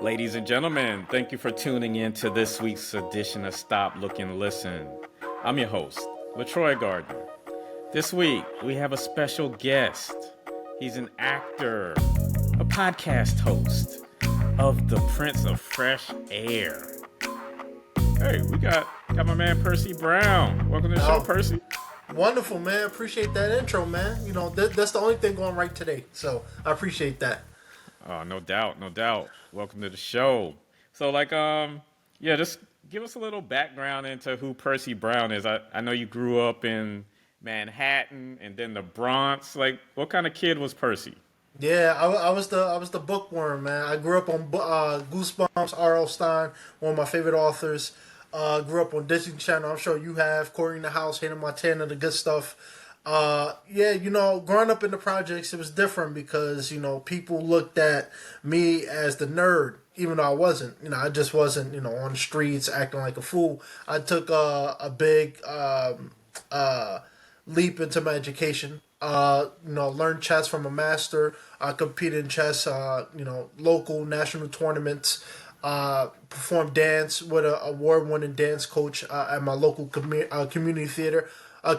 Ladies and gentlemen, thank you for tuning in to this week's edition of Stop, Look, and Listen. I'm your host, LeTroy Gardner. This week, we have a special guest. He's an actor, a podcast host of The Prince of Fresh Air. Hey, we got my man Percy Brown. Welcome to the show, Oh, Percy. wonderful, man. Appreciate that intro, man. That's the only thing going right today. So I appreciate that. Oh, no doubt, no doubt. Welcome to the show. So, just give us a little background into who Percy Brown is. I know you grew up in Manhattan and then the Bronx. Like, what kind of kid was Percy? Yeah, I was the bookworm, man. I grew up on Goosebumps, R.L. Stein, one of my favorite authors. Grew up on Disney Channel. I'm sure you have Corey in the House, Hannah Montana, the good stuff. Yeah, growing up in the projects, it was different because people looked at me as the nerd, even though I wasn't. I just wasn't on the streets acting like a fool. I took a big leap into my education. Learned chess from a master. I competed in chess. Local national tournaments. Performed dance with an award-winning dance coach at my local community theater,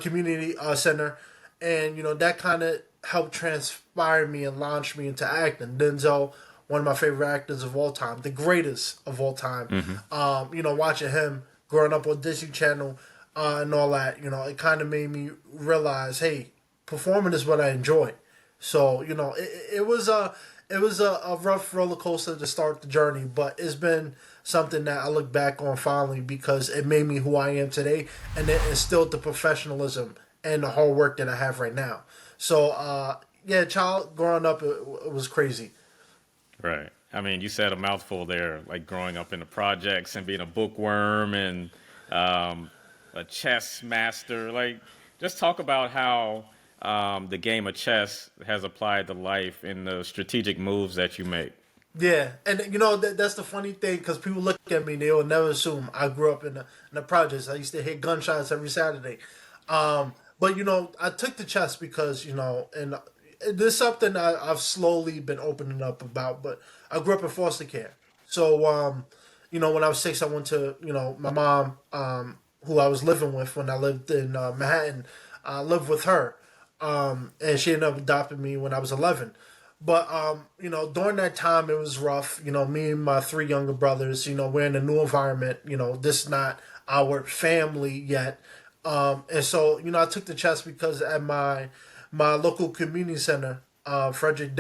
community center, and that kind of helped transpire me and launch me into acting. Denzel, one of my favorite actors of all time, the greatest of all time. Watching him growing up on Disney Channel and all that, it kind of made me realize, hey, performing is what I enjoy. So it was a rough roller coaster to start the journey, but it's been something that I look back on fondly because it made me who I am today, and it instilled the professionalism and the hard work that I have right now. So yeah, child growing up, it was crazy. Right. I mean, you said a mouthful there, like growing up in the projects and being a bookworm and a chess master. Like, just talk about how the game of chess has applied to life and the strategic moves that you make. Yeah, and that's the funny thing because people look at me, they will never assume I grew up in the projects. I used to hear gunshots every Saturday. But I took the chess because and there's something I've slowly been opening up about. But I grew up in foster care, so when I was 6, I went to my mom, who I was living with when I lived in Manhattan. I lived with her, and she ended up adopting me when I was 11. But during that time it was rough. Me and my 3 younger brothers. We're in a new environment. This is not our family yet. And so I took the chess because at my local community center, Frederick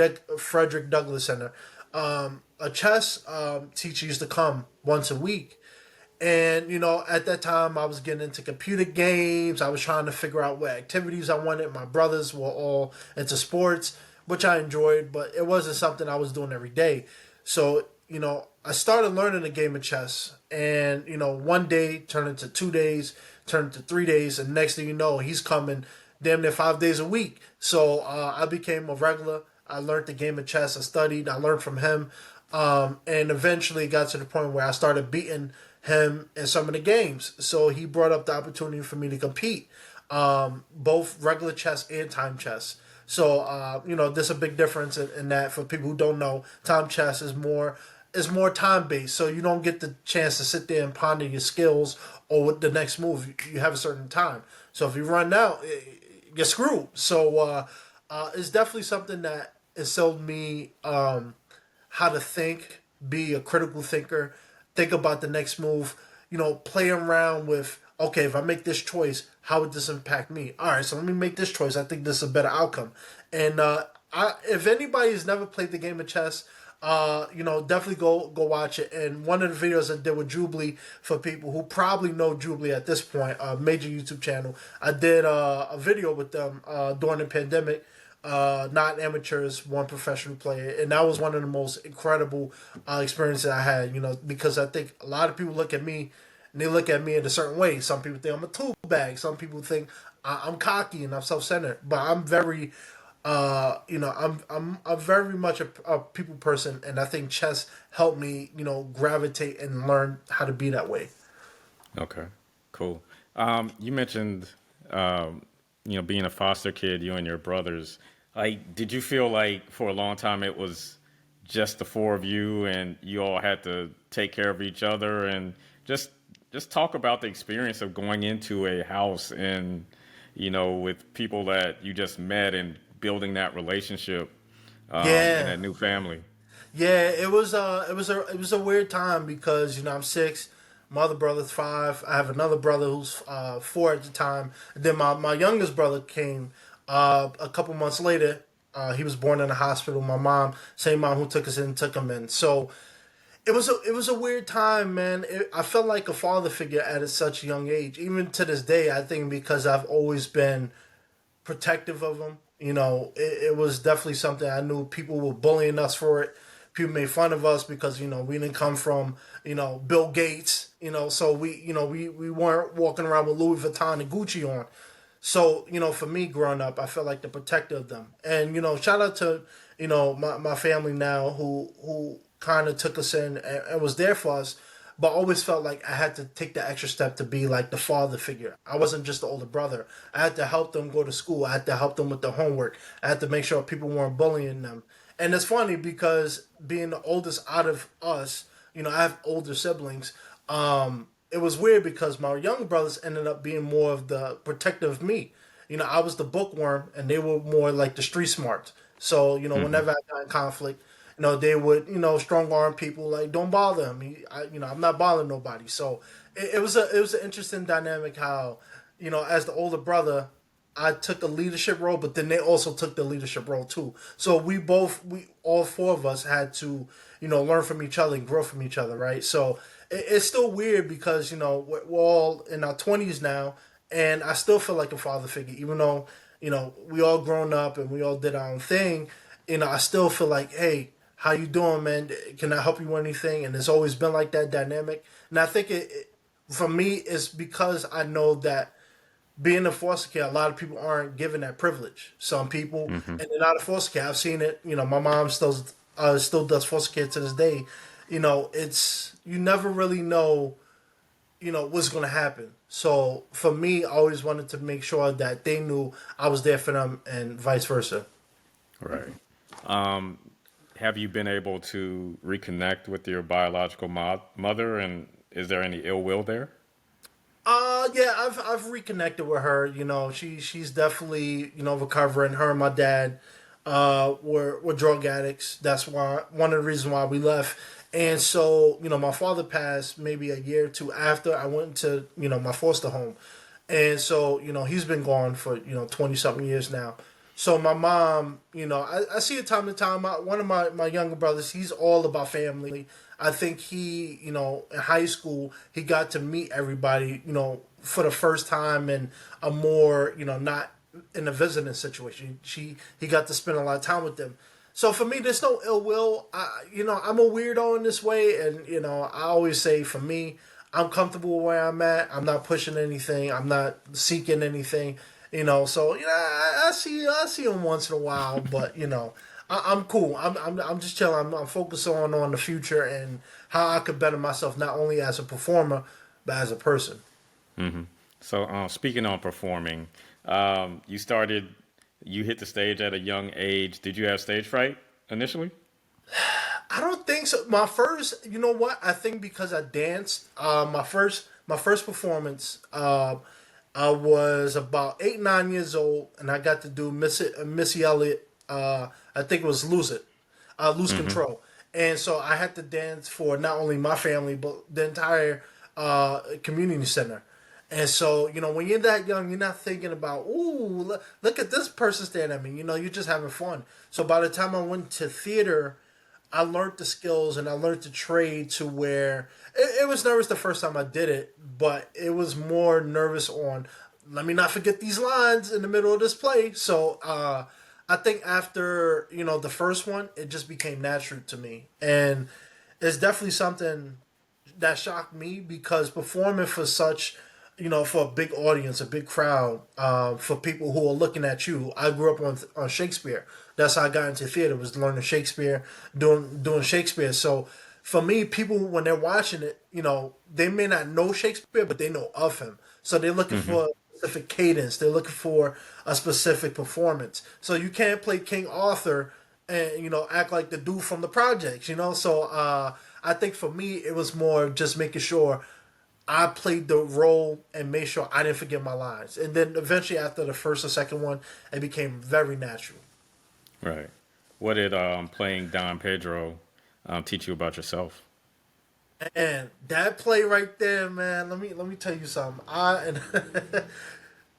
Douglass Center, a chess teacher used to come once a week. And at that time, I was getting into computer games. I was trying to figure out what activities I wanted. My brothers were all into sports, which I enjoyed, but it wasn't something I was doing every day. So I started learning the game of chess, and one day turned into 2 days, turned into 3 days, and next thing you know, he's coming damn near 5 days a week. So I became a regular. I learned the game of chess. I studied. I learned from him, and eventually got to the point where I started beating him in some of the games. So he brought up the opportunity for me to compete, both regular chess and time chess. So there's a big difference in that. For people who don't know, time chess is more time based. So you don't get the chance to sit there and ponder your skills or what the next move. You have a certain time. So if you run out, you're screwed. So it's definitely something that instilled me how to think, be a critical thinker, think about the next move, play around with, okay, if I make this choice, how would this impact me? All right, so let me make this choice. I think this is a better outcome. And if anybody's never played the game of chess, definitely go watch it. And one of the videos I did with Jubilee, for people who probably know Jubilee at this point, a major YouTube channel, I did a video with them during the pandemic. Not amateurs, one professional player, and that was one of the most incredible experiences I had. Because I think a lot of people look at me, and they look at me in a certain way. Some people think I'm a tool bag. Some people think I'm cocky and I'm self-centered. But I'm very, I'm very much a people person, and I think chess helped me, gravitate and learn how to be that way. Okay, cool. You mentioned, being a foster kid, you and your brothers. Like, did you feel like for a long time it was just the four of you, and you all had to take care of each other, and just just talk about the experience of going into a house and with people that you just met and building that relationship and Yeah. that new family. Yeah, it was a weird time because I'm six, my other brother's five. I have another brother who's four at the time. And then my youngest brother came a couple months later. He was born in a hospital. My mom, same mom who took us in, took him in. So it was a weird time, man. I felt like a father figure at such a young age. Even to this day, I think because I've always been protective of him. It was definitely something I knew people were bullying us for it. People made fun of us because we didn't come from Bill Gates. So we weren't walking around with Louis Vuitton and Gucci on. So for me growing up, I felt like the protector of them. And shout out to my family now who kind of took us in and was there for us, but I always felt like I had to take the extra step to be like the father figure. I wasn't just the older brother. I had to help them go to school. I had to help them with the homework. I had to make sure people weren't bullying them. And it's funny because being the oldest out of us, I have older siblings. It was weird because my younger brothers ended up being more of the protector of me. I was the bookworm and they were more like the street smarts. So, Hmm. whenever I got in conflict, they would, strong arm people like, don't bother him. I'm not bothering nobody. So it was an interesting dynamic how, as the older brother, I took the leadership role, but then they also took the leadership role too. So we all four of us had to, learn from each other and grow from each other, right? So it's still weird because we're all in our 20s now, and I still feel like a father figure, even though we all grown up and we all did our own thing. I still feel like, hey, how you doing, man? Can I help you with anything? And it's always been like that dynamic. And I think for me, it's because I know that being a foster care, a lot of people aren't given that privilege. Some people, Hmm. and they're not a foster care. I've seen it. My mom still does foster care to this day. It's you never really know what's going to happen. So for me, I always wanted to make sure that they knew I was there for them, and vice versa. Right. Um, have you been able to reconnect with your biological mother, and is there any ill will there? Yeah, I've reconnected with her. She's definitely recovering. Her and my dad, were drug addicts. That's why one of the reasons why we left. And so my father passed maybe a year or two after I went to my foster home, and so he's been gone for 20 something years now. So my mom, I see it time to time. One of my younger brothers, he's all about family. I think he, in high school, he got to meet everybody, for the first time in a more, not in a visiting situation. He got to spend a lot of time with them. So for me, there's no ill will. I'm a weirdo in this way, and I always say for me, I'm comfortable where I'm at. I'm not pushing anything. I'm not seeking anything. So I see him once in a while, but I'm cool. I'm just chilling. I'm focused on the future and how I could better myself, not only as a performer but as a person. So, speaking on performing, you hit the stage at a young age. Did you have stage fright initially? I don't think so. My first, you know what? I think because I danced. My first performance. I was about 8 9 years old, and I got to do Missy Elliott. I think it was Lose It, Lose Hmm. Control, and so I had to dance for not only my family but the entire community center. And so, when you're that young, you're not thinking about, ooh, look at this person staring at me. You're just having fun. So by the time I went to theater, I learned the skills and I learned the trade to where it was nervous the first time I did it, but it was more nervous on let me not forget these lines in the middle of this play. So I think after the first one, it just became natural to me, and it's definitely something that shocked me because performing for such for a big audience, a big crowd, for people who are looking at you. I grew up on Shakespeare. That's how I got into theater, was learning Shakespeare, doing Shakespeare. So for me, people when they're watching it, they may not know Shakespeare, but they know of him. So they're looking Hmm. for a specific cadence. They're looking for a specific performance. So you can't play King Arthur. and act like the dude from the projects. So I think for me it was more just making sure I played the role and made sure I didn't forget my lines. And then eventually after the first or second one, it became very natural. Right. What did playing Don Pedro teach you about yourself? And that play right there, man. Let me tell you something.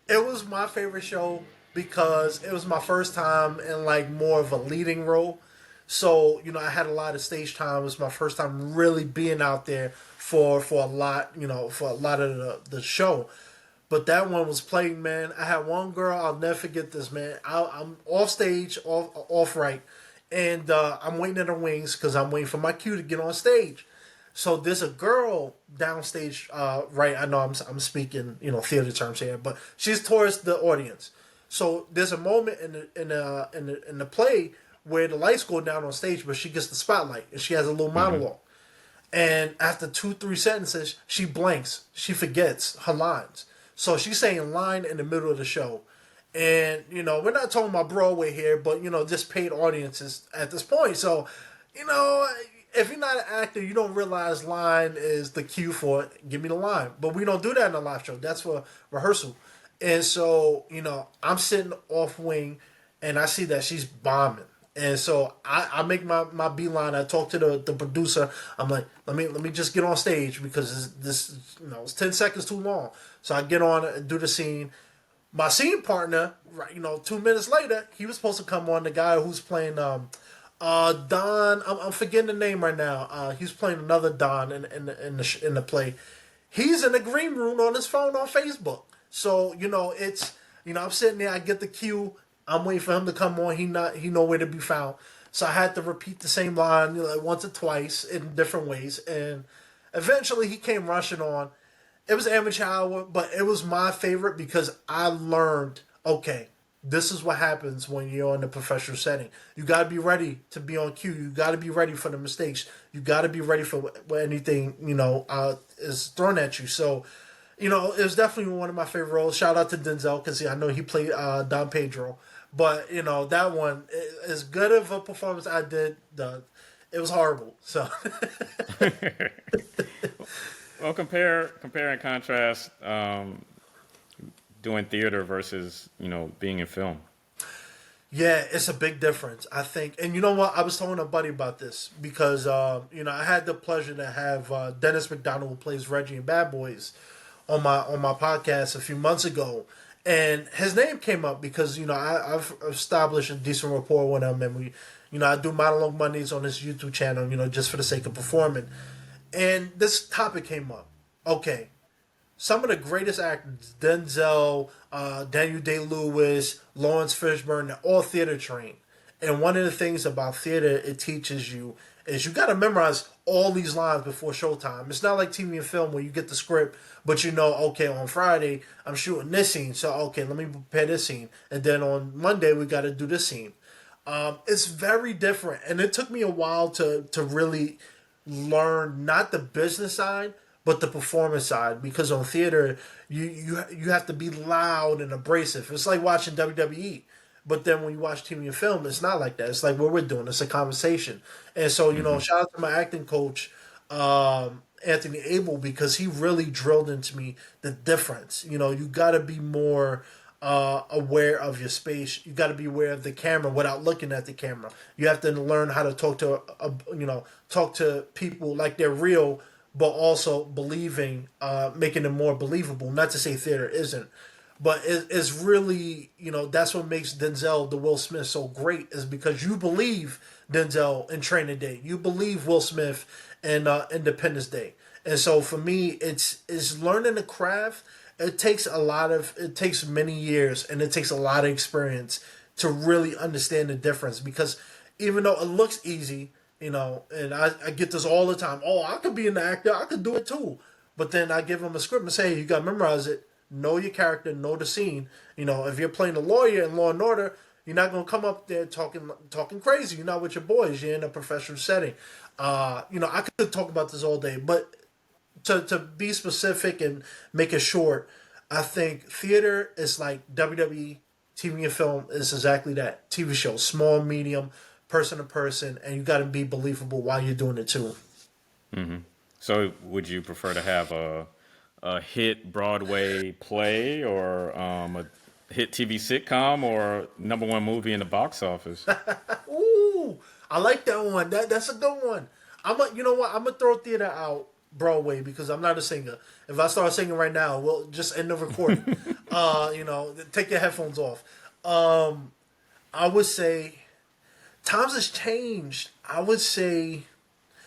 It was my favorite show because it was my first time in like more of a leading role. So I had a lot of stage time. It was my first time really being out there for a lot, for a lot of the show. But that one was playing, man. I had one girl. I'll never forget this, man. I'm off stage, off right, and I'm waiting in the wings because I'm waiting for my cue to get on stage. So there's a girl downstage, right? I know I'm speaking, theater terms here, but she's towards the audience. So there's a moment in the play where the lights go down on stage, but she gets the spotlight and she has a little Hmm. monologue. And after 2 3 sentences, she blanks. She forgets her lines. So she's saying line in the middle of the show. And, we're not talking about Broadway here, but, just paid audiences at this point. So, you know, if you're not an actor, you don't realize line is the cue for it. Give me the line. But we don't do that in a live show. That's for rehearsal. And so, I'm sitting off wing and I see that she's bombing. And so I make my beeline. I talk to the producer. I'm like, let me just get on stage because this it's 10 seconds too long. So I get on and do the scene. My scene partner, right, 2 minutes later, he was supposed to come on. The guy who's playing Don. I'm forgetting the name right now. He's playing another Don in the play. He's in the green room on his phone on Facebook. So it's I'm sitting there. I get the cue. I'm waiting for him to come on. He nowhere to be found. So I had to repeat the same line like once or twice in different ways, and eventually he came rushing on. It was amateur hour, but it was my favorite because I learned, okay, this is what happens when you're in a professional setting. You got to be ready to be on cue. You got to be ready for the mistakes. You got to be ready for anything is thrown at you. So, it was definitely one of my favorite roles. Shout out to Denzel because I know he played Don Pedro. But that one, as good of a performance I did, it was horrible. So Well, compare and contrast doing theater versus being in film. yeah, it's a big difference, I think. And you know what? I was telling a buddy about this because I had the pleasure to have Dennis McDonald, who plays Reggie in Bad Boys, on my podcast a few months ago, and his name came up because I've established a decent rapport with him, and we, I do monologue Mondays on his YouTube channel, just for the sake of performing, and this topic came up. Okay, some of the greatest actors, Denzel, Daniel Day Lewis, Lawrence Fishburne, they're all theater trained. And one of the things about theater it teaches you is you got to memorize all these lines before showtime. It's not like TV and film where you get the script, but okay, on Friday I'm shooting this scene, so okay, let me prepare this scene, and then on Monday we got to do this scene. It's very different, and it took me a while to really learn not the business side but the performance side because on theater you have to be loud and abrasive. It's like watching WWE. But then when you watch TV and film, it's not like that. It's like what we're doing. It's a conversation. And so, Hmm. shout out to my acting coach, Anthony Abel, because he really drilled into me the difference. You got to be more aware of your space. You got to be aware of the camera without looking at the camera. You have to learn how to talk to people like they're real, but also believing, making them more believable. Not to say theater isn't, but it's really that's what makes Denzel the Will Smith so great is because you believe Denzel in Training Day, you believe Will Smith in Independence Day, and so for me it's learning the craft. It takes many years and it takes a lot of experience to really understand the difference because even though it looks easy, and I get this all the time. Oh, I could be an actor. I could do it too. But then I give them a script and say, hey, you got to memorize it. Know your character. Know the scene. If you're playing a lawyer in Law and Order, you're not gonna come up there talking crazy. You're not with your boys. You're in a professional setting. I could talk about this all day, but to be specific and make it short, I think theater is like WWE. TV and film is exactly that. TV show, small, medium, person to person, and you got to be believable while you're doing it too. So, would you prefer to have a hit Broadway play or a hit TV sitcom or number one movie in the box office? Ooh, I like that one. That's a good one. You know what? I'm gonna throw theater out Broadway because I'm not a singer. If I start singing right now, we'll just end the recording. Take your headphones off. I would say times has changed. I would say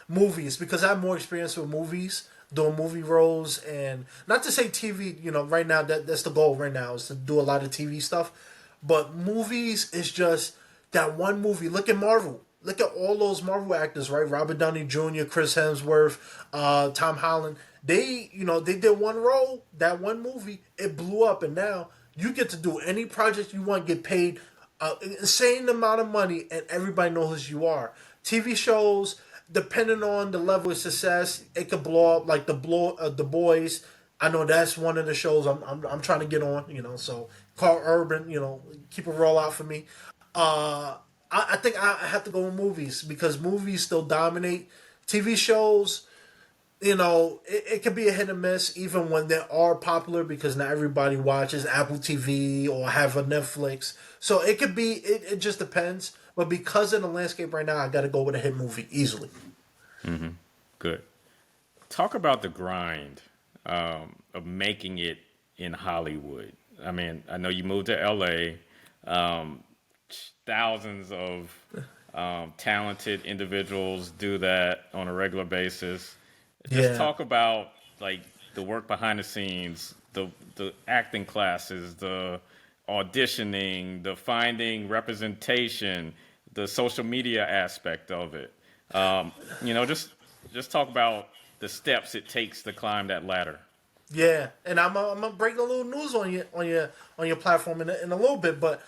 movies because I have more experience with movies, doing movie roles, and not to say TV. Right now that's the goal. Right now is to do a lot of TV stuff, but movies is just that one movie. Look at Marvel. Look at all those Marvel actors, right? Robert Downey Jr., Chris Hemsworth, Tom Holland. They did one role, that one movie. It blew up, and now you get to do any project you want, get paid an insane amount of money, and everybody knows who you are. TV shows, depending on the level of success, it could blow up. Like the boys. I know that's one of the shows I'm trying to get on. So Carl Urban, keep a roll out for me. Uh, I think I have to go with movies because movies still dominate. TV shows, it can be a hit and miss even when they are popular because not everybody watches Apple TV or have a Netflix. So it could be, it just depends. But because of the landscape right now, I got to go with a hit movie easily. Good. Talk about the grind of making it in Hollywood. I mean, I know you moved to LA. Thousands of talented individuals do that on a regular basis. Just Yeah. talk about like the work behind the scenes, the acting classes, the auditioning, the finding representation, the social media aspect of it. Just talk about the steps it takes to climb that ladder. Yeah, and I'm gonna break a little news on your platform in a little bit, but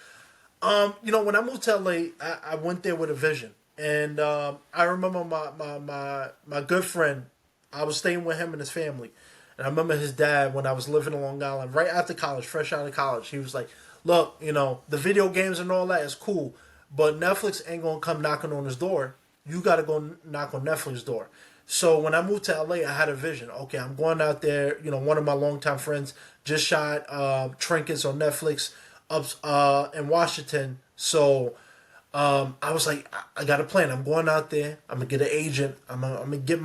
when I moved to LA, I went there with a vision, and I remember my good friend. I was staying with him and his family, and I remember his dad when I was living in Long Island, right after college, fresh out of college. He was like, "Look, the video games and all that is cool, but Netflix ain't gonna come knocking on his door. You got to go knock on Netflix's door." So when I moved to LA, I had a vision. Okay, I'm going out there. One of my longtime friends just shot Trinkets on Netflix up in Washington. So I was like, I got a plan. I'm going out there. I'm gonna get an agent. I'm gonna get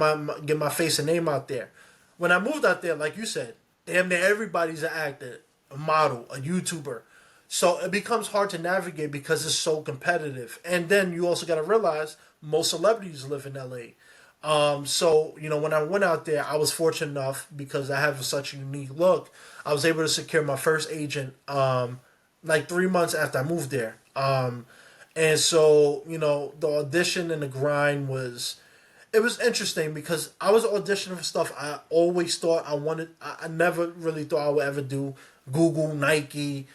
my face and name out there. When I moved out there, like you said, damn near everybody's an actor, a model, a YouTuber. So it becomes hard to navigate because it's so competitive. And then you also got to realize most celebrities live in LA. So when I went out there, I was fortunate enough because I have such a unique look. I was able to secure my first agent like 3 months after I moved there. And so the audition and the grind was interesting because I was auditioning for stuff I always thought I wanted. I never really thought I would ever do. Google, Nike,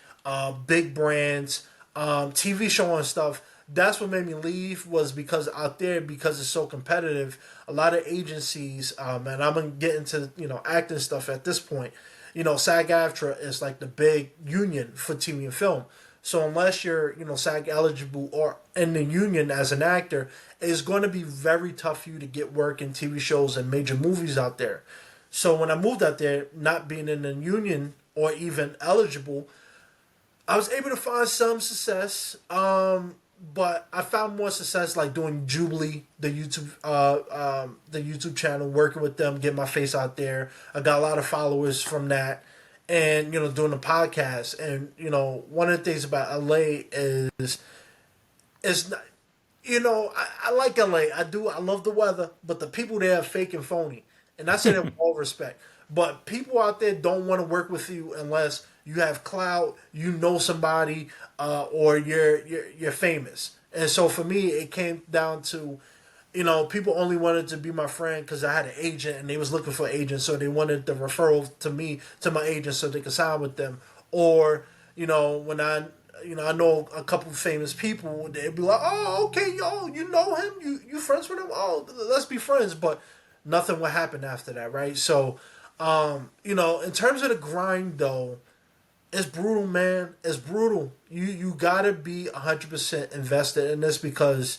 big brands, TV show and stuff. That's what made me leave was because out there because it's so competitive. A lot of agencies, and I'm gonna get into acting stuff at this point. SAG-AFTRA is like the big union for TV and film. So unless you're, SAG eligible or in the union as an actor, it's going to be very tough for you to get work in TV shows and major movies out there. So when I moved out there, not being in the union or even eligible, I was able to find some success. But I found more success like doing Jubilee, the YouTube channel, working with them, getting my face out there. I got a lot of followers from that, and doing the podcast. And one of the things about LA is not, I like LA. I do. I love the weather, but the people there are fake and phony. And I say that with all respect. But people out there don't want to work with you unless you have clout, somebody, or you're famous. And so for me, it came down to, people only wanted to be my friend because I had an agent and they was looking for an agent, so they wanted the referral to me to my agent so they could sign with them. Or when I know a couple of famous people, they'd be like, "Oh, okay, yo, you know him? You friends with him? Oh, let's be friends." But nothing would happen after that, right? So, in terms of the grind, though, it's brutal, man. It's brutal. You gotta be 100% invested in this because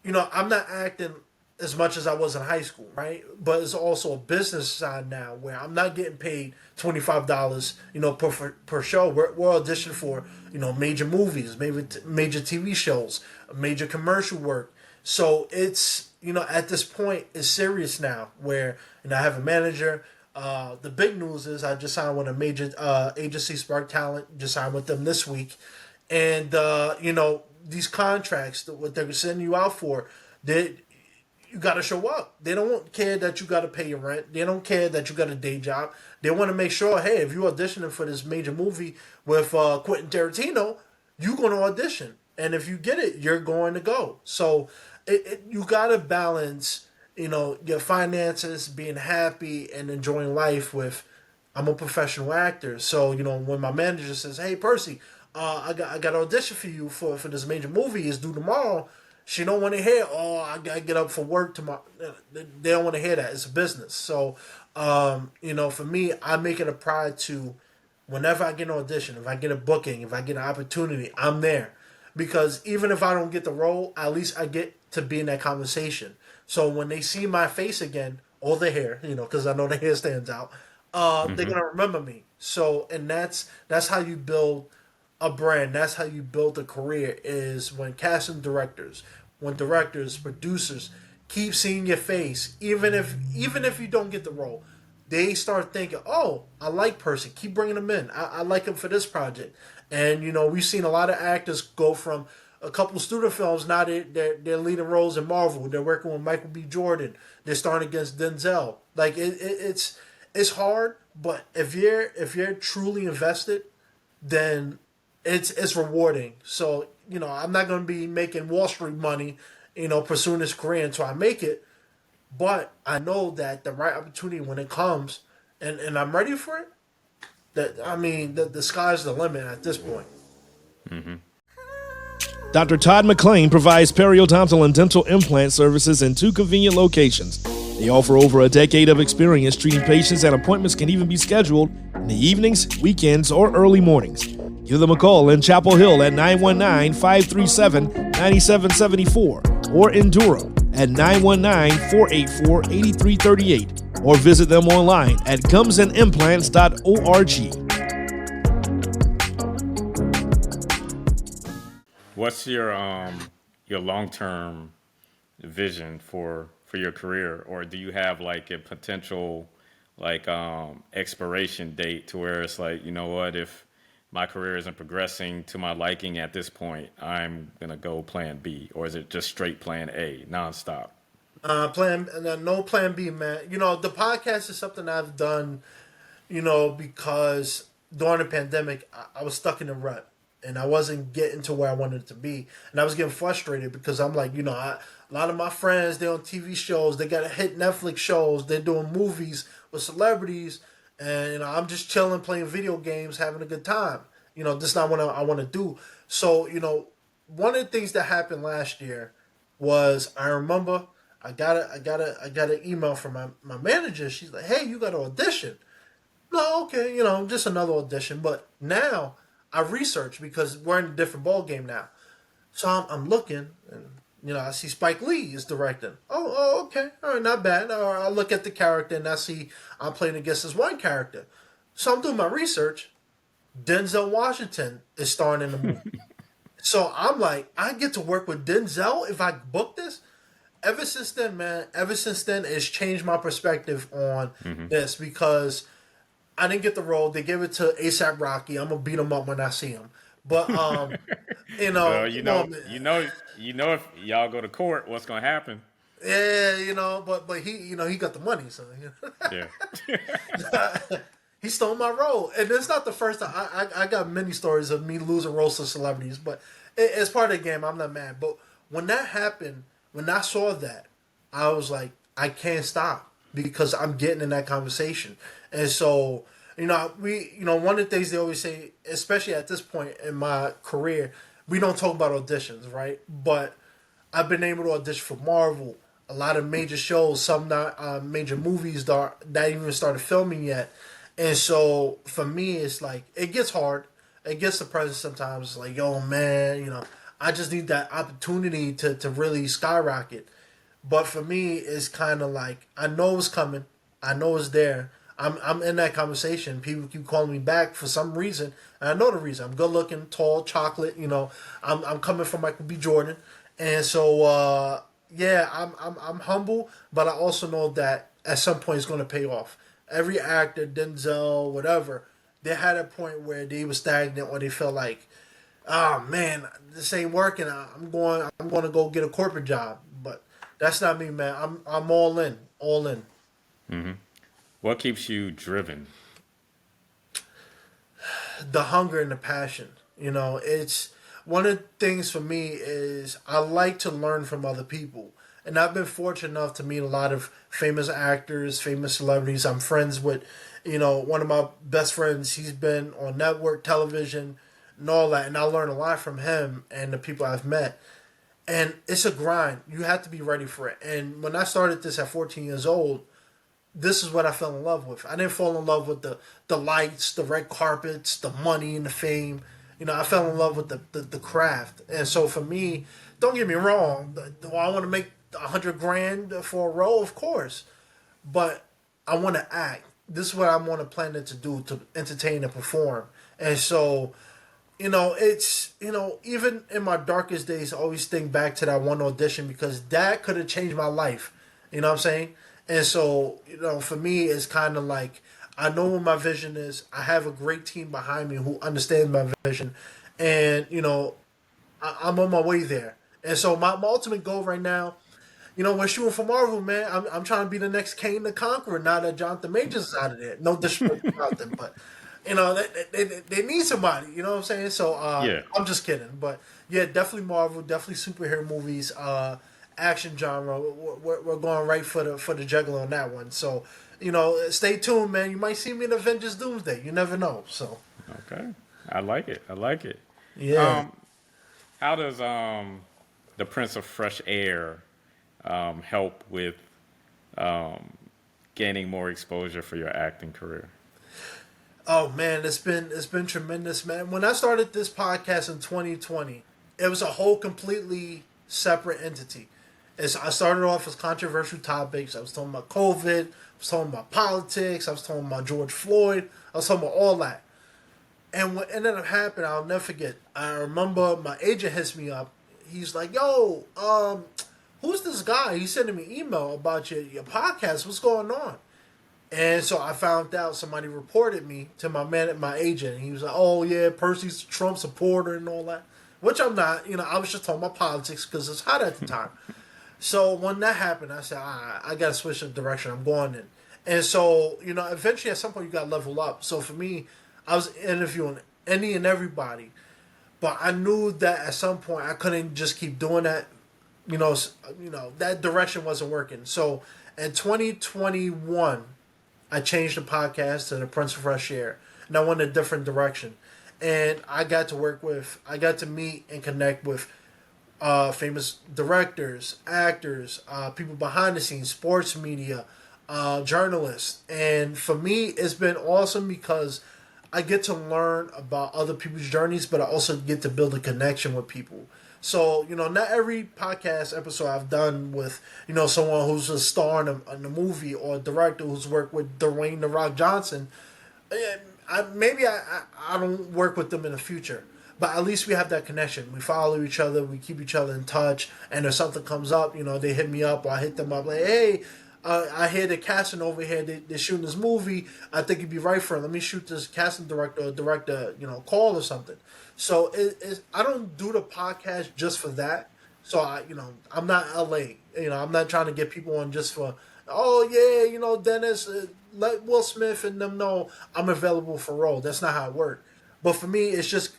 I'm not acting as much as I was in high school, right? But it's also a business side now where I'm not getting paid $25, per show. We're auditioning for, major movies, major TV shows, major commercial work. So it's, at this point, it's serious now where, I have a manager. The big news is I just signed with a major agency, Spark Talent, just signed with them this week. And, these contracts, what they're sending you out for, they you got to show up. They don't care that you got to pay your rent. They don't care that you got a day job. They want to make sure, hey, if you're auditioning for this major movie with Quentin Tarantino, you're going to audition. And if you get it, you're going to go. So you got to balance, your finances, being happy and enjoying life with, I'm a professional actor. So, when my manager says, hey, Percy, I got an audition for you for this major movie. It's due tomorrow. She don't want to hear, oh, I gotta get up for work tomorrow. They don't want to hear that. It's a business. So, for me, I make it a pride to, whenever I get an audition, if I get a booking, if I get an opportunity, I'm there. Because even if I don't get the role, at least I get to be in that conversation. So when they see my face again, or the hair, because I know the hair stands out, they're Hmm. gonna remember me. So, and that's how you build a brand. That's how you build a career. Is when casting directors, when directors, producers keep seeing your face, even if you don't get the role, they start thinking, "Oh, I like Percy. Keep bringing him in. I like him for this project." And we've seen a lot of actors go from a couple student films. Now they're leading roles in Marvel. They're working with Michael B. Jordan. They're starting against Denzel. Like it's hard, but if you're truly invested, then it's rewarding. So I'm not going to be making Wall Street money, pursuing this career until I make it. But I know that the right opportunity when it comes, and I'm ready for it. That I mean, the sky's the limit at this point. Dr. Todd McLean provides periodontal and dental implant services in 2 convenient locations. They offer over a decade of experience treating patients, and appointments can even be scheduled in the evenings, weekends, or early mornings. Give them a call in Chapel Hill at 919-537-9774 or in Durham at 919-484-8338 or visit them online at gumsandimplants.org. What's your long term vision for your career, or do you have like a potential like expiration date to where it's like, you know what, if my career isn't progressing to my liking at this point, I'm gonna go plan B, or is it just straight plan A nonstop? No plan B, man. The podcast is something I've done, because during the pandemic, I was stuck in a rut and I wasn't getting to where I wanted to be. And I was getting frustrated because I'm like, a lot of my friends, they're on TV shows, they got hit Netflix shows, they're doing movies with celebrities, and I'm just chilling, playing video games, having a good time. This is not what I want to do. So, one of the things that happened last year was I remember I got an email from my manager. She's like, "Hey, you got an audition." No, okay, just another audition. But now I research because we're in a different ball game now. So I'm looking, and I see Spike Lee is directing. Okay, all right, not bad. Or I look at the character and I see I'm playing against this one character. So I'm doing my research. Denzel Washington is starring in the movie. So I'm like, I get to work with Denzel if I book this. Ever since then, man, ever since then, it's changed my perspective on Hmm. this because I didn't get the role. They gave it to ASAP Rocky. I'm gonna beat him up when I see him. But Well, come on, man. if y'all go to court, what's gonna happen? Yeah, but he, he got the money, so Yeah. he stole my role, and it's not the first time. I got many stories of me losing roles to celebrities, but it's part of the game. I'm not mad. But when that happened, when I saw that, I was like, I can't stop because I'm getting in that conversation, and so one of the things they always say, especially at this point in my career, we don't talk about auditions, right? But I've been able to audition for Marvel, a lot of major shows, some not major movies that even started filming yet. And so for me, it's like it gets hard. It gets depressing sometimes. It's like, yo, man, I just need that opportunity to really skyrocket. But for me, it's kind of like I know it's coming. I know it's there. I'm in that conversation. People keep calling me back for some reason, and I know the reason. I'm good looking, tall, chocolate. I'm coming from Michael B. Jordan, and so yeah, I'm humble, but I also know that at some point it's going to pay off. Every actor, Denzel, whatever, they had a point where they were stagnant or they felt like, oh man, this ain't working. I'm going to go get a corporate job, but that's not me, man. I'm all in, all in. What keeps you driven? The hunger and the passion. It's one of the things for me is I like to learn from other people. And I've been fortunate enough to meet a lot of famous actors, famous celebrities. I'm friends with, one of my best friends. He's been on network television and all that. And I learned a lot from him and the people I've met. And it's a grind. You have to be ready for it. And when I started this at 14 years old, this is what I fell in love with. I didn't fall in love with the lights, the red carpets, the money and the fame. I fell in love with the craft. And so for me, don't get me wrong, do I want to make 100 grand for a role? Of course. But I want to act. This is what I want to plan it to do, to entertain and perform. And so, it's, even in my darkest days, I always think back to that one audition because that could have changed my life. You know what I'm saying? And so, for me, it's kind of like I know what my vision is. I have a great team behind me who understands my vision. And, I'm on my way there. And so, my ultimate goal right now, we're shooting for Marvel, man. I'm trying to be the next Kane the Conqueror now that Jonathan Majors is out of there. No disrespect about them, but, they need somebody. You know what I'm saying? So, Yeah. I'm just kidding. But, yeah, definitely Marvel, definitely superhero movies. Action genre. We're going right for the juggler on that one. So, stay tuned, man. You might see me in Avengers Doomsday. You never know. So, Okay. I like it. I like it. yeah. Um, how does the Prince of Fresh Air help with gaining more exposure for your acting career? Oh man, it's been tremendous, man. When I started this podcast in 2020, it was a whole completely separate entity. I started off as controversial topics. I was talking about COVID. I was talking about politics. I was talking about George Floyd. I was talking about all that. And what ended up happening, I'll never forget. I remember my agent hits me up. He's like, "Yo, who's this guy? He's sending me email about your podcast. What's going on?" And so I found out somebody reported me to my man, my agent. He was like, "Oh yeah, Percy's a Trump supporter and all that," which I'm not. I was just talking about politics because it's hot at the time. So when that happened, I said, all right, I got to switch the direction I'm going in. And so, eventually at some point you got to level up. So for me, I was interviewing any and everybody, but I knew that at some point I couldn't just keep doing that. That direction wasn't working. So in 2021, I changed the podcast to the Prince of Fresh Air, and I went a different direction. And I got to meet and connect with famous directors, actors, people behind the scenes, sports media, journalists. And for me, it's been awesome because I get to learn about other people's journeys, but I also get to build a connection with people. So, not every podcast episode I've done with, someone who's a star in a movie or a director who's worked with Dwayne The Rock Johnson. Maybe I don't work with them in the future, but at least we have that connection. We follow each other, we keep each other in touch, and if something comes up, they hit me up or I hit them up like, hey, I hear they're casting over here. They're shooting this movie. I think it'd be right for it. Let me shoot this casting director or director, call or something. So I don't do the podcast just for that. So I'm not LA. I'm not trying to get people on just for, oh yeah, Dennis, let Will Smith and them know I'm available for role. That's not how it works. But for me, it's just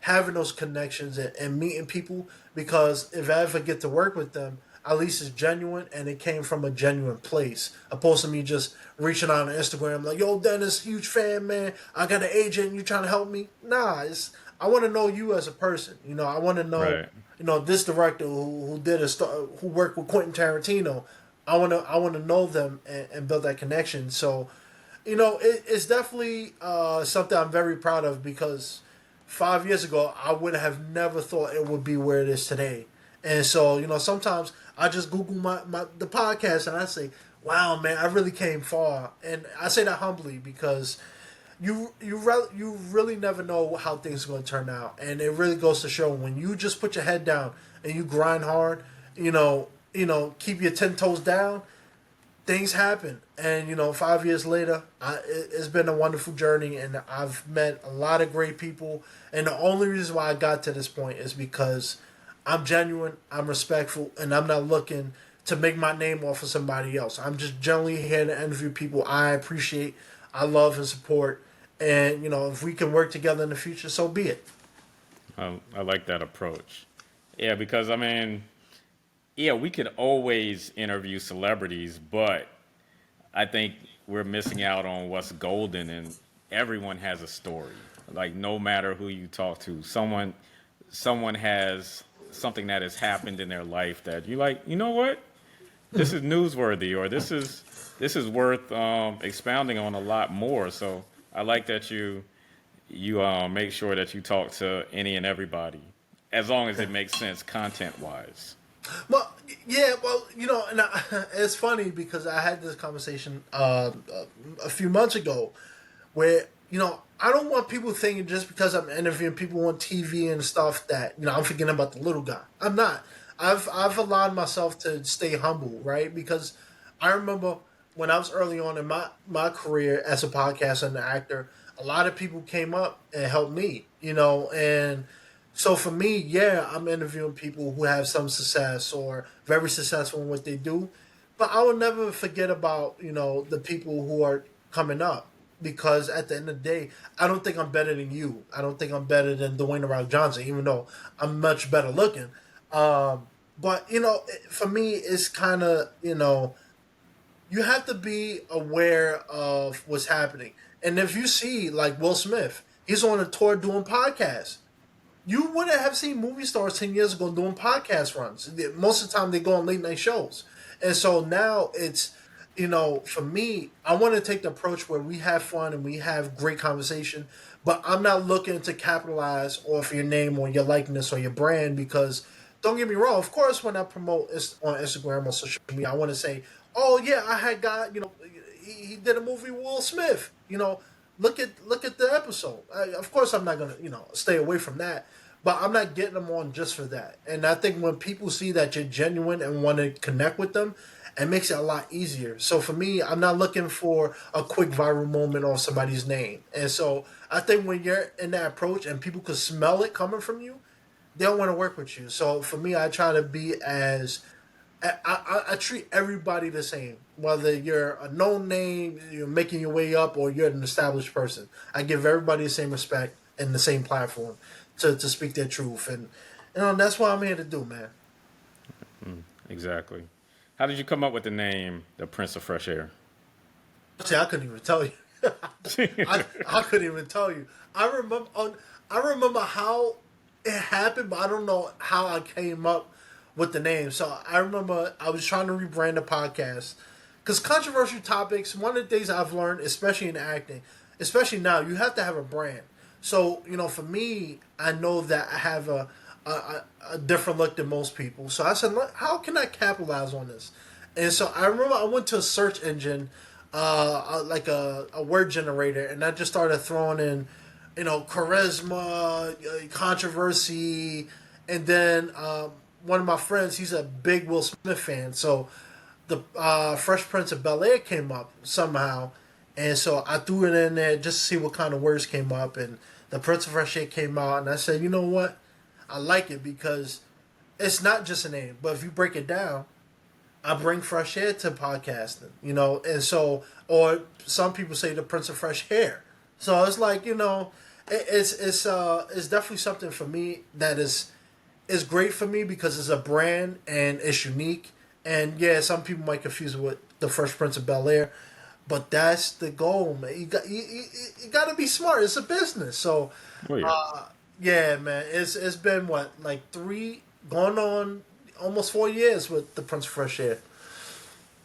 having those connections and meeting people because if I ever get to work with them, at least it's genuine and it came from a genuine place. Opposed to me just reaching out on Instagram like, yo, Dennis, huge fan, man. I got an agent. You trying to help me? Nah, I want to know you as a person. I want to know, Right. this director who worked with Quentin Tarantino. I want to know them and build that connection. So, it's definitely something I'm very proud of because 5 years ago, I would have never thought it would be where it is today. And so, sometimes I just Google the podcast and I say, "Wow, man, I really came far." And I say that humbly because you really never know how things are going to turn out, and it really goes to show when you just put your head down and you grind hard, keep your 10 toes down, things happen. And 5 years later, it's been a wonderful journey, and I've met a lot of great people. And the only reason why I got to this point is because I'm genuine, I'm respectful, and I'm not looking to make my name off of somebody else. I'm just generally here to interview people I appreciate, I love, and support. And if we can work together in the future, so be it. I like that approach. Yeah, because I mean, yeah, we could always interview celebrities, but I think we're missing out on what's golden, and everyone has a story. Like no matter who you talk to, someone has something that has happened in their life that you like. You know what? This is newsworthy, or this is worth expounding on a lot more. So I like that you make sure that you talk to any and everybody, as long as it makes sense content wise. Well, yeah, well, and it's funny because I had this conversation a few months ago where, I don't want people thinking just because I'm interviewing people on TV and stuff that, I'm forgetting about the little guy. I'm not. I've allowed myself to stay humble, right? Because I remember when I was early on in my career as a podcaster and an actor, a lot of people came up and helped me, and so for me, yeah, I'm interviewing people who have some success or very successful in what they do, but I will never forget about the people who are coming up, because at the end of the day, I don't think I'm better than you. I don't think I'm better than Dwayne The Rock Johnson, even though I'm much better looking. But for me, it's kind of you have to be aware of what's happening. And if you see like Will Smith, he's on a tour doing podcasts. You wouldn't have seen movie stars 10 years ago doing podcast runs. Most of the time, they go on late night shows, and so now it's for me, I want to take the approach where we have fun and we have great conversation, but I'm not looking to capitalize off your name or your likeness or your brand because. Don't get me wrong. Of course, when I promote on Instagram or social media, I want to say, "Oh yeah, I had got he did a movie with Will Smith." Look at the episode. Of course, I'm not gonna stay away from that, but I'm not getting them on just for that. And I think when people see that you're genuine and want to connect with them, it makes it a lot easier. So for me, I'm not looking for a quick viral moment on somebody's name. And so I think when you're in that approach and people can smell it coming from you, they don't want to work with you. So for me, I try to be as I treat everybody the same, whether you're a known name, you're making your way up, or you're an established person. I give everybody the same respect and the same platform to speak their truth, and that's what I'm here to do, man. Exactly. How did you come up with the name, the Prince of Fresh Air? See, I couldn't even tell you. I couldn't even tell you. I remember how it happened, but I don't know how I came up with the name. So I remember I was trying to rebrand the podcast because controversial topics. One of the things I've learned, especially in acting, especially now, you have to have a brand. So for me, I know that I have a different look than most people. So I said, how can I capitalize on this? And so I remember I went to a search engine, like a word generator, and I just started throwing in, charisma, controversy, and then one of my friends, he's a big Will Smith fan, so the Fresh Prince of Bel Air came up somehow, and so I threw it in there just to see what kind of words came up, and the Prince of Fresh Air came out, and I said, you know what, I like it because it's not just a name, but if you break it down, I bring fresh air to podcasting, and so, or some people say the Prince of Fresh Hair, so it's like it's definitely something for me that is great for me because it's a brand and it's unique. And yeah, some people might confuse it with the Fresh Prince of Bel Air, but that's the goal, man. You got to be smart. It's a business, so Oh yeah. yeah, man. It's been what, like going on almost 4 years with the Prince of Fresh Air.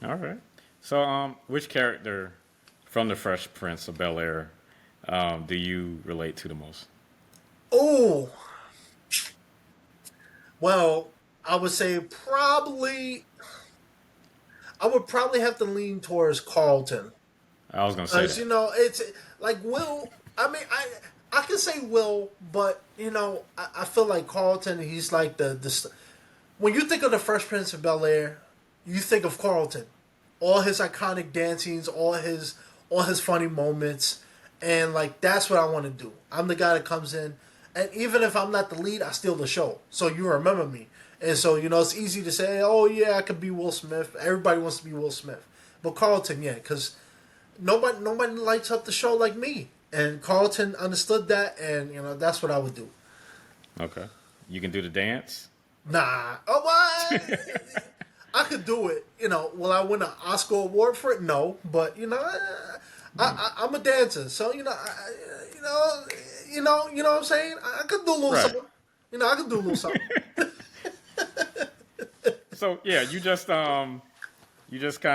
All right. So, which character from the Fresh Prince of Bel Air do you relate to the most? Oh, well, I would say probably I would probably have to lean towards Carlton. I was gonna say Because that. it's like Will. I mean, I can say Will, but I feel like Carlton. He's like the when you think of the Fresh Prince of Bel Air, you think of Carlton. All his iconic dancings, all his funny moments, and like that's what I want to do. I'm the guy that comes in, and even if I'm not the lead, I steal the show. So you remember me, and so it's easy to say, oh yeah, I could be Will Smith. Everybody wants to be Will Smith, but Carlton, yeah, because nobody lights up the show like me. And Carlton understood that, and that's what I would do. Okay. You can do the dance. Nah, oh what? I could do it. Will I win an Oscar award for it? No, but I'm a dancer, so what I'm saying. I could do a little Right. something. I could do a little something. So yeah, you just kind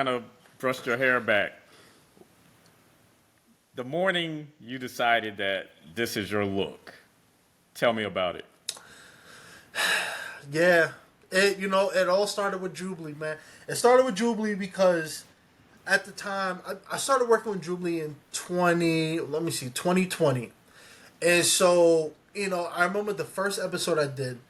of brushed your hair back. The morning you decided that this is your look. Tell me about it. Yeah, it all started with Jubilee, man. It started with Jubilee because at the time I started working with Jubilee in 2020. And so, I remember the first episode I did.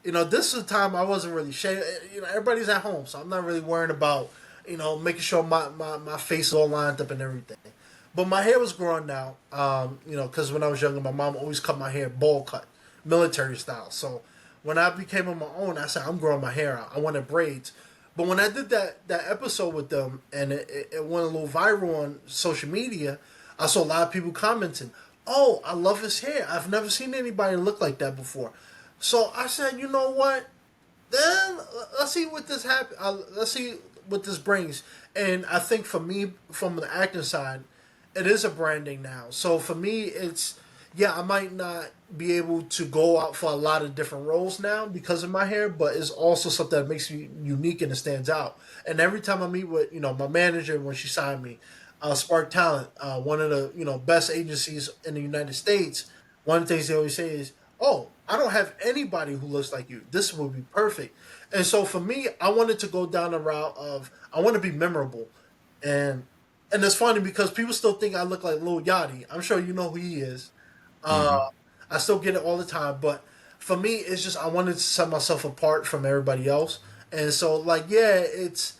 This is the time I wasn't really shaving. Everybody's at home, so I'm not really worrying about, making sure my face is all lined up and everything. But my hair was growing out, because when I was younger, my mom always cut my hair bowl cut, military style. So when I became on my own, I said, I'm growing my hair out. I wanted braids. But when I did that episode with them and it went a little viral on social media, I saw a lot of people commenting, oh, I love his hair. I've never seen anybody look like that before. So I said, you know what? Then let's see what this happen. Let's see what this brings. And I think for me, from the acting side, it is a branding now. So for me, it's yeah, I might not be able to go out for a lot of different roles now because of my hair, but it's also something that makes me unique and it stands out. And every time I meet with my manager when she signed me, Spark Talent, one of the best agencies in the United States, one of the things they always say is, "Oh, I don't have anybody who looks like you. This would be perfect." And so for me, I wanted to go down the route of I want to be memorable, and it's funny because people still think I look like Lil Yachty. I'm sure you know who he is. Mm-hmm. I still get it all the time, but for me, it's just I wanted to set myself apart from everybody else, and so like yeah, it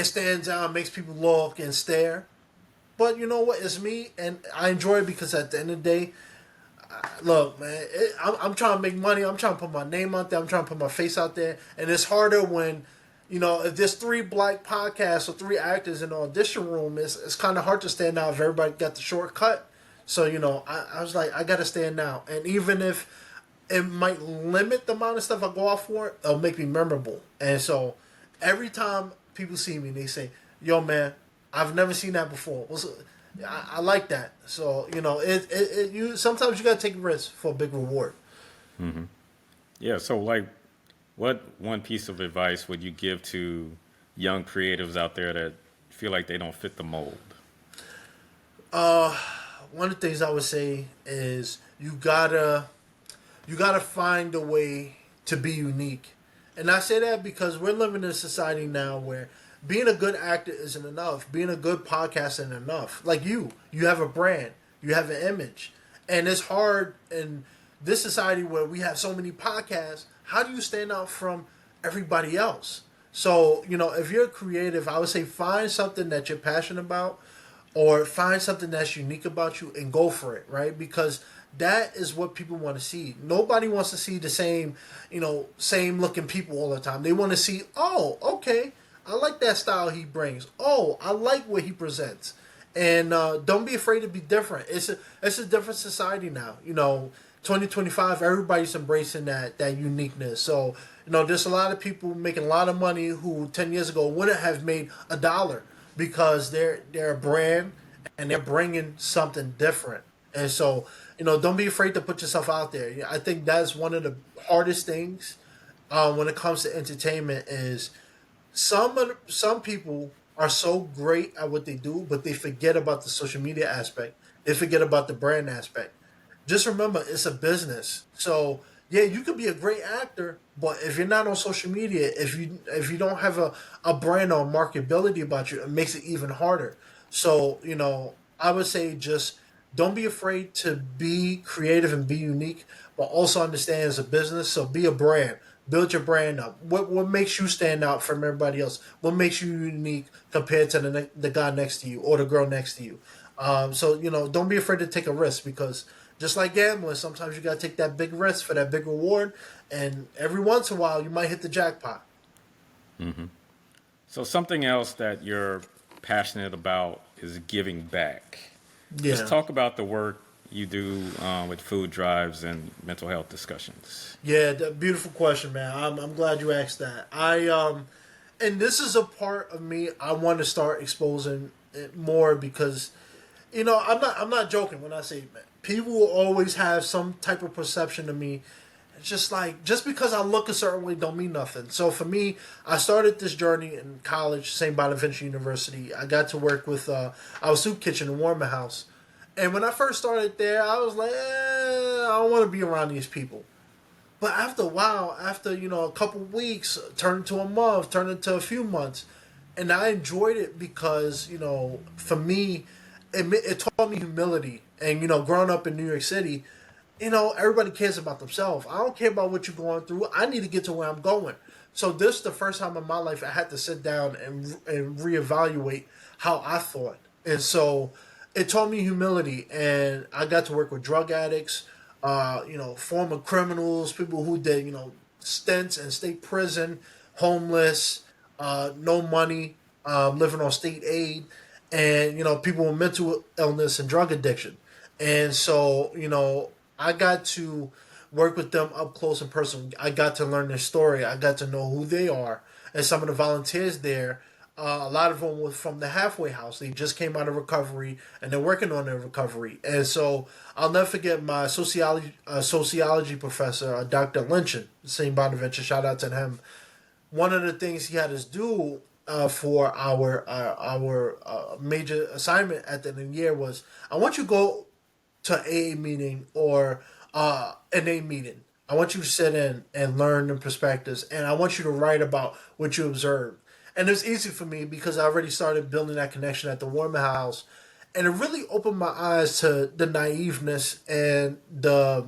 stands out, makes people look and stare. But you know what? It's me, and I enjoy it because at the end of the day, look, man, I'm trying to make money. I'm trying to put my name out there. I'm trying to put my face out there, and it's harder when if there's three black podcasts or three actors in the audition room, it's kind of hard to stand out if everybody got the shortcut. So I was like, I got to stand out, and even if it might limit the amount of stuff I go out for, it'll make me memorable. And so every time people see me, they say, "Yo, man, I've never seen that before." I like that. So you sometimes you gotta take risks for a big reward. Yeah. So like, what one piece of advice would you give to young creatives out there that feel like they don't fit the mold? One of the things I would say is you gotta find a way to be unique. And I say that because we're living in a society now where being a good actor isn't enough. Being a good podcaster isn't enough. Like you have a brand, you have an image. And it's hard in this society where we have so many podcasts. How do you stand out from everybody else? So, if you're creative, I would say find something that you're passionate about or find something that's unique about you and go for it, right? Because that is what people want to see. Nobody wants to see the same looking people all the time. They want to see, oh, okay, I like that style he brings. Oh, I like what he presents. And don't be afraid to be different. It's a different society now. 2025, everybody's embracing that uniqueness. So, there's a lot of people making a lot of money who 10 years ago wouldn't have made a dollar because they're a brand and they're bringing something different. And so, don't be afraid to put yourself out there. I think that's one of the hardest things when it comes to entertainment is some people are so great at what they do, but they forget about the social media aspect. They forget about the brand aspect. just remember it's a business. So yeah, you could be a great actor, but if you're not on social media, if you don't have a brand or marketability about you, it makes it even harder. So, I would say just don't be afraid to be creative and be unique, but also understand it's a business. So be a brand. Build your brand up. What makes you stand out from everybody else? What makes you unique compared to the guy next to you or the girl next to you? So don't be afraid to take a risk, because just like gambling, sometimes you gotta take that big risk for that big reward, and every once in a while you might hit the jackpot. So something else that you're passionate about is giving back. Let's Yeah, talk about the work you do with food drives and mental health discussions. yeah, beautiful question, man. I'm glad you asked that. And this is a part of me I want to start exposing it more, because I'm not joking when I say, man, people will always have some type of perception of me. It's just like, just because I look a certain way don't mean nothing. So for me, I started this journey in college, St. Bonaventure University. I got to work with our soup kitchen in Warmer House. And when I first started there, I was like, I don't want to be around these people. But after a while, after a couple weeks, turned into a month, turned into a few months, and I enjoyed it because for me, it taught me humility. And growing up in New York City, everybody cares about themselves. I don't care about what you're going through. I need to get to where I'm going. So this is the first time in my life I had to sit down and reevaluate how I thought. And so it taught me humility, and I got to work with drug addicts, former criminals, people who did, stints in state prison, homeless, no money, living on state aid, and people with mental illness and drug addiction. And so I got to work with them up close and personal. I got to learn their story. I got to know who they are. And some of the volunteers there, a lot of them were from the halfway house. They just came out of recovery and they're working on their recovery. And so I'll never forget my sociology professor, Dr. Lynchen, St. Bonaventure. Shout out to him. One of the things he had us do for our major assignment at the end of the year was, I want you to go to AA meeting or an A meeting. I want you to sit in and learn the perspectives, and I want you to write about what you observed. And it was easy for me because I already started building that connection at the Warmer House, and it really opened my eyes to the naiveness and the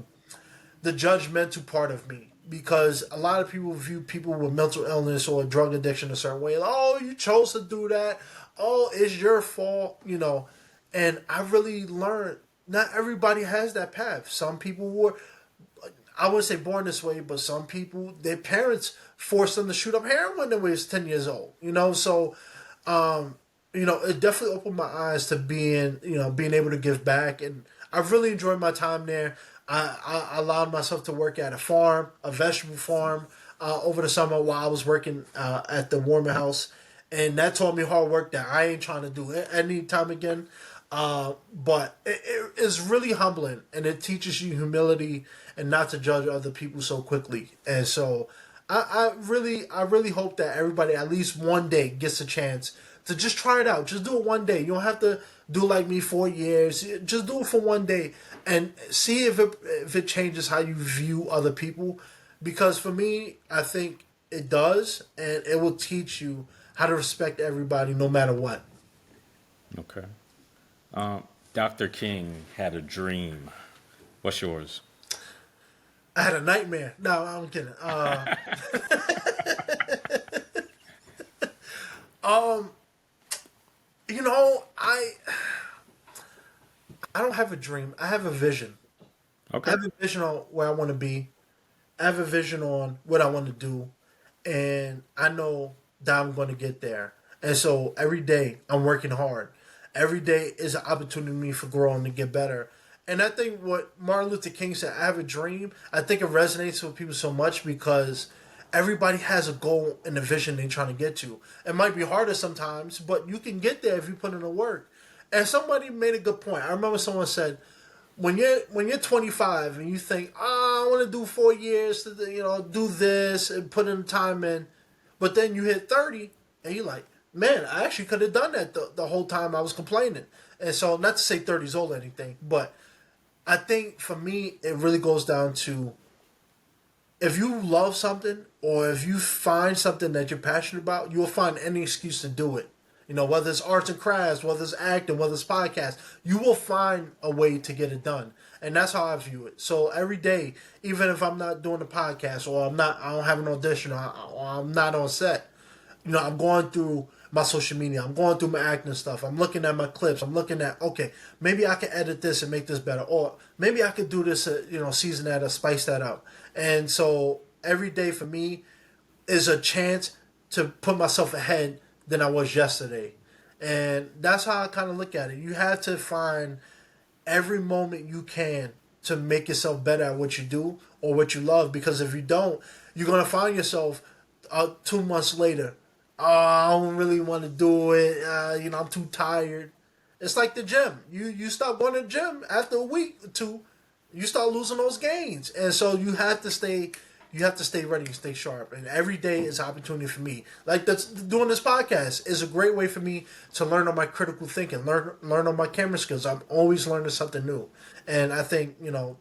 judgmental part of me, because a lot of people view people with mental illness or drug addiction a certain way. Like, oh, you chose to do that. Oh, it's your fault. And I really learned not everybody has that path. Some people were, I wouldn't say born this way, but some people, their parents forced them to shoot up heroin when they was 10 years old. So it definitely opened my eyes to being able to give back. And I've really enjoyed my time there. I allowed myself to work at a farm, a vegetable farm, over the summer while I was working at the Warmer House. And that taught me hard work that I ain't trying to do it any time again. But it is really humbling, and it teaches you humility and not to judge other people so quickly. And so I really hope that everybody at least one day gets a chance to just try it out. Just do it one day. You don't have to do like me 4 years. Just do it for one day and see if it changes how you view other people. Because for me, I think it does, and it will teach you how to respect everybody no matter what. Okay. Dr. King had a dream. What's yours? I had a nightmare. No, I'm kidding. Um, I don't have a dream. I have a vision. I Okay. have a vision on where I want to be. I have a vision on what I want to do, and I know that I'm going to get there. And so every day I'm working hard. Every day is an opportunity for growing to get better. And I think what Martin Luther King said, I have a dream, I think it resonates with people so much because everybody has a goal and a vision they're trying to get to. It might be harder sometimes, but you can get there if you put in the work. And somebody made a good point. I remember someone said, when you're 25 and you think, I want to do 4 years to do this and put in time in, but then you hit 30 and you're like, man, I actually could have done that the whole time I was complaining. And so, not to say 30 is old or anything, but I think for me, it really goes down to if you love something or if you find something that you're passionate about, you'll find any excuse to do it. You know, whether it's arts and crafts, whether it's acting, whether it's podcast, you will find a way to get it done. And that's how I view it. So every day, even if I'm not doing the podcast or I don't have an audition or I'm not on set, you know, I'm going through my social media. I'm going through my acting stuff. I'm looking at my clips. I'm looking at, okay, maybe I can edit this and make this better. Or maybe I could do this, season that or spice that up. And so every day for me is a chance to put myself ahead than I was yesterday. And that's how I kind of look at it. You have to find every moment you can to make yourself better at what you do or what you love. Because if you don't, you're going to find yourself 2 months later. Oh, I don't really want to do it. I'm too tired. It's like the gym. You stop going to the gym after a week or two, you start losing those gains. And so you have to stay ready and stay sharp. And every day is an opportunity for me. Like doing this podcast is a great way for me to learn on my critical thinking, learn on my camera skills. I'm always learning something new. And I think,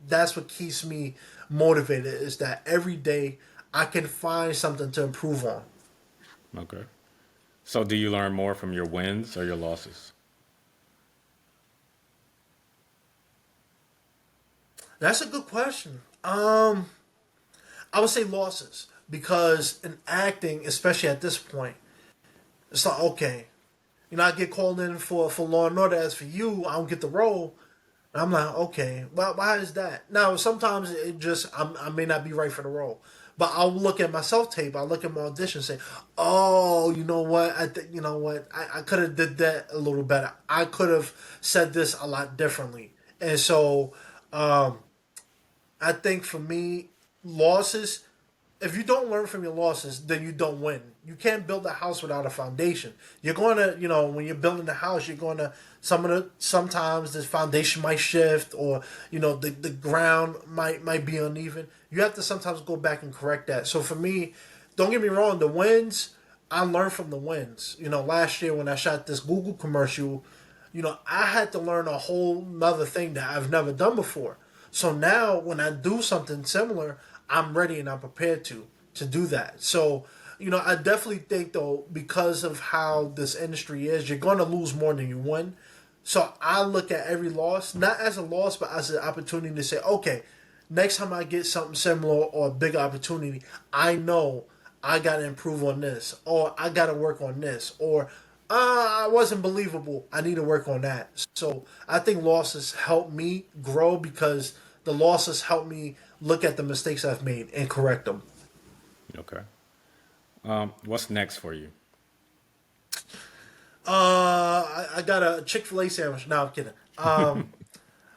that's what keeps me motivated is that every day I can find something to improve on. Okay. So do you learn more from your wins or your losses? That's a good question. I would say losses because in acting, especially at this point, it's like okay, I get called in for Law and Order. As for you, I don't get the role. And I'm like, okay, why is that? Now sometimes it just I may not be right for the role, but I'll look at my self tape. I'll look at my audition, and say, oh, you know what? I could have did that a little better. I could have said this a lot differently. And so I think for me, losses, if you don't learn from your losses, then you don't win. You can't build a house without a foundation. You're going to, when you're building a house, you're going to, sometimes the foundation might shift or, the ground might be uneven. You have to sometimes go back and correct that. So for me, don't get me wrong, the wins, I learned from the wins. Last year when I shot this Google commercial, I had to learn a whole nother thing that I've never done before. So now when I do something similar, I'm ready and I'm prepared to do that. So, I definitely think though, because of how this industry is, you're gonna lose more than you win. So I look at every loss, not as a loss, but as an opportunity to say, okay, next time I get something similar or a big opportunity, I know I gotta improve on this, or I gotta work on this, or I wasn't believable. I need to work on that. So I think losses help me grow because the losses help me look at the mistakes I've made and correct them. Okay. What's next for you? I got a Chick-fil-A sandwich. No, I'm kidding.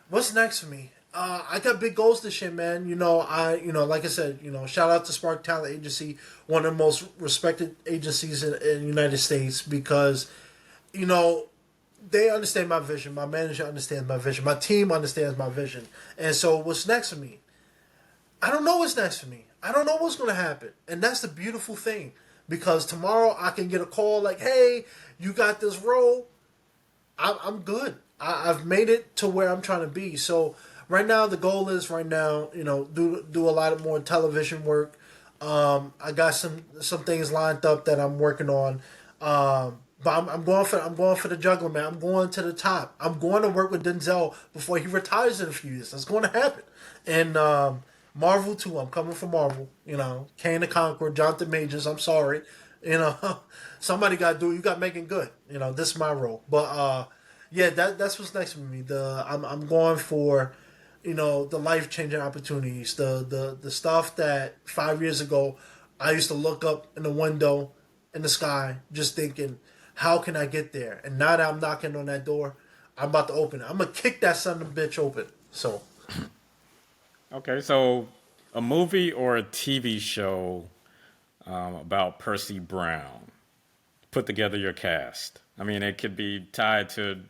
What's next for me? I got big goals this year, man. Like I said, shout out to Spark Talent Agency, one of the most respected agencies in the United States because, they understand my vision. My manager understands my vision. My team understands my vision. And so what's next for me? I don't know what's next for me. I don't know what's going to happen. And that's the beautiful thing. Because tomorrow I can get a call like, hey, you got this role. I'm good. I've made it to where I'm trying to be. So right now, the goal is do a lot of more television work. I got some things lined up that I'm working on. But I'm going for the juggler, man. I'm going to the top. I'm going to work with Denzel before he retires in a few years. That's going to happen. And Marvel too. I'm coming for Marvel. Kane the Conqueror, Jonathan Majors. I'm sorry. Somebody got to do it. You got making good. This is my role. But yeah, that's what's next for me. I'm going for the life changing opportunities. The stuff that 5 years ago I used to look up in the window in the sky, just thinking, how can I get there? And now that I'm knocking on that door, I'm about to open it. I'm gonna kick that son of a bitch open. So, Okay, so a movie or a TV show about Percy Brown. Put together your cast. I mean, it could be tied to,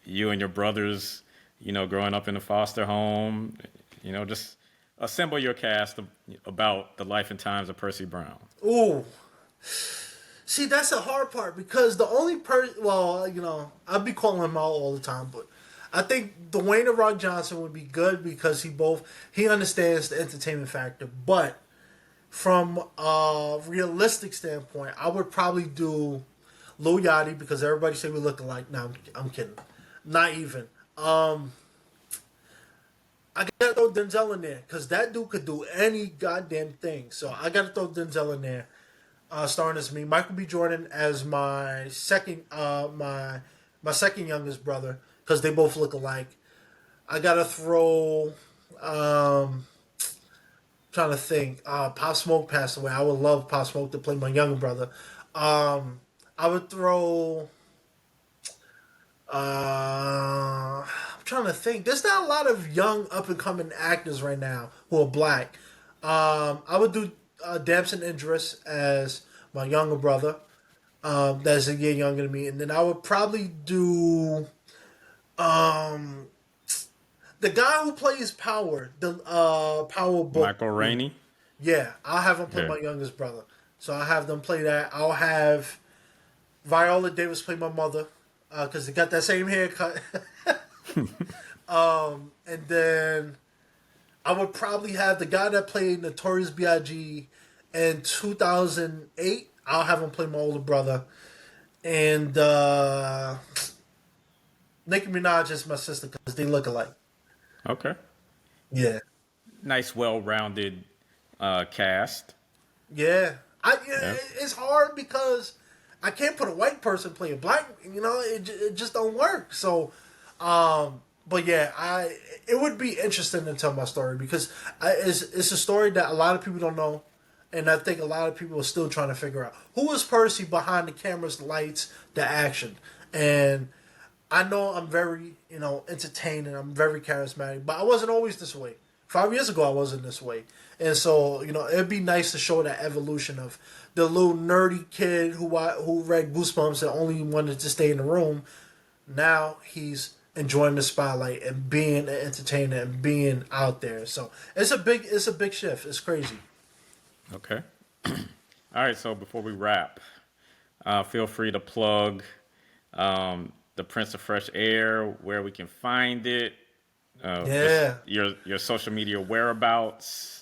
you and your brothers, growing up in a foster home. Just assemble your cast about the life and times of Percy Brown. ooh, see, that's the hard part because the only I'll be calling him out all the time, but I think Dwayne The Rock Johnson would be good because he understands the entertainment factor. But from a realistic standpoint, I would probably do Lil Yachty because everybody say we look alike. No, I'm kidding. Not even. I gotta throw Denzel in there because that dude could do any goddamn thing. So I gotta throw Denzel in there, starring as me. Michael B. Jordan as my second, my second youngest brother because they both look alike. I gotta throw. Trying to think. Pop Smoke passed away. I would love Pop Smoke to play my younger brother. I would throw. I'm trying to think. There's not a lot of young up and coming actors right now who are black. I would do Damson Idris as my younger brother. That's a year younger than me, and then I would probably do um, the guy who plays Power, the Power book. Michael Rainey. Yeah, I'll have him play Yeah. my youngest brother. So I'll have them play that. I'll have Viola Davis play my mother because they got that same haircut. And then I would probably have the guy that played Notorious B.I.G. in 2008. I'll have him play my older brother. And Nicki Minaj is my sister because they look alike. Okay. Yeah. Nice, well-rounded cast. Yeah. Yeah. It's hard because I can't put a white person play a black. It just don't work. So, but yeah, it would be interesting to tell my story because it's a story that a lot of people don't know, and I think a lot of people are still trying to figure out who is Percy behind the cameras, the lights, the action, and I know I'm very entertaining. I'm very charismatic, but I wasn't always this way. 5 years ago, I wasn't this way. And so, it'd be nice to show that evolution of the little nerdy kid who read Goosebumps and only wanted to stay in the room. Now he's enjoying the spotlight and being an entertainer and being out there. So it's a big shift. It's crazy. Okay. All right. So before we wrap, feel free to plug the Prince of Fresh Air, where we can find it. Yeah. Your social media whereabouts.